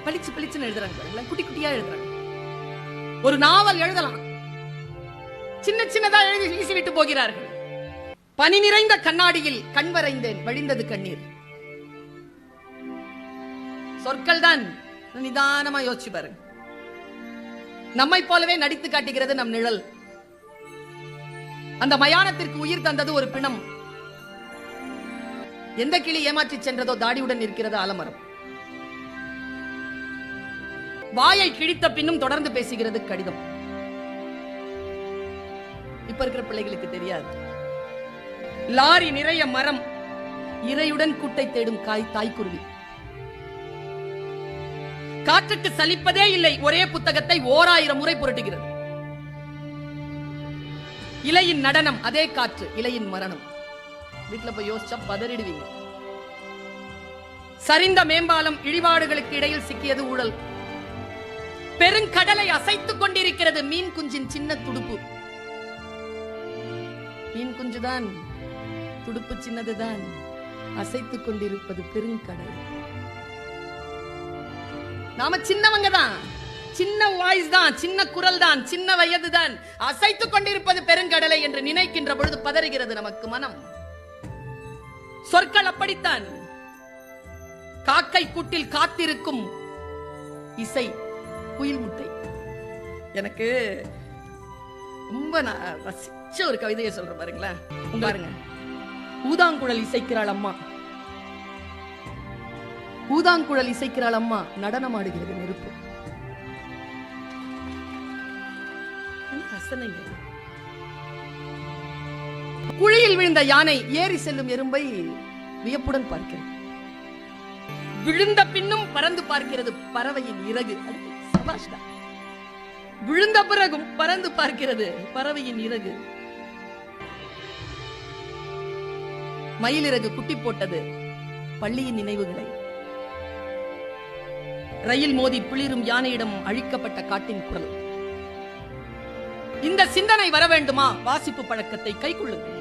பளிச்சு பளிச்சுன்னு எழுதுறாங்க, குட்டி குட்டியா எழுதுறாங்க. ஒரு நாவல் எழுதலாம், சின்ன சின்னதா எழுதி வீசிவிட்டு போகிறார்கள். பனி நிறைந்த கண்ணாடியில் கண் வரைந்தேன், வழிந்தது கண்ணீர். சொற்கள் தான். நிதானமா யோசிச்சு பாருங்க. நம்மை போலவே நடித்து காட்டுகிறது நம் நிழல். அந்த மயானத்திற்கு உயிர் தந்தது ஒரு பிணம். எந்த கிளி ஏமாற்றி சென்றதோ தாடியுடன் இருக்கிறது ஆலமரம். வாயை கிழித்த பின்னும் தொடர்ந்து பேசுகிறது கடிதம். இப்ப இருக்கிற பிள்ளைகளுக்கு தெரியாது. லாரி நிறைய மரம், இறையுடன் கூட்டை தேடும் தாய்க்குருவி. காற்றுக்கு சலிப்பதே இல்லை, ஒரே புத்தகத்தை 1000 முறை புரட்டுகிறது. இலையின் நடனம், அதே காற்று, இலையின் மரணம். வீட்டுல போய் யோசிச்சா பதறிடுவீங்க. சரிந்த மேம்பாலம், இழிபாடுகளுக்கு இடையில் சிக்கியது ஊழல். பெருங்கடலை அசைத்துக் கொண்டிருக்கிறது மீன் குஞ்சின் சின்ன துடுப்பு. மீன் குஞ்சுதான், துடுப்பு சின்னதுதான், அசைத்துக் கொண்டிருப்பது பெருங்கடல். நாம சின்னவங்க தான், சின்ன வாய்ஸ் தான், சின்ன குரல் தான், சின்ன வயது தான், அசைத்துக் கொண்டிருப்பது பெருங்கடலை என்று நினைக்கின்ற பொழுது பதறுகிறது நமக்கு மனம். சொற்கள் அப்படித்தான். காக்கை கூட்டில் காத்திருக்கும் இசை, குயில் முட்டை. எனக்கு ரொம்ப ரசிச்ச ஒரு கவிதையை சொல்ற பாருங்களேன். பாருங்க, ஊதாங்குழல் இசைக்கிறாள் அம்மா, ஊதாங்குழல் இசைக்கிறாள் அம்மா, நடனம் ஆடுகிறது நெருப்பு. குழியில் விழுந்த யானை ஏறி செல்லும் எறும்பை வியப்புடன் பார்க்கிறது. விழுந்த பின்னும் பறந்து பார்க்கிறது பறவையின் இறகு. விழுந்த பிறகும் பறந்து பார்க்கிறது பறவையின் இறகு. மயிலிறகு குட்டி போட்டது பள்ளியின் நினைவுகளை. ரயில் மோதி பிளிரும் யானையிடம் அழிக்கப்பட்ட காட்டின் குரல். இந்த சிந்தனை வர வேண்டுமா? வாசிப்பு பழக்கத்தை கைக்கொள்ளுங்கள்.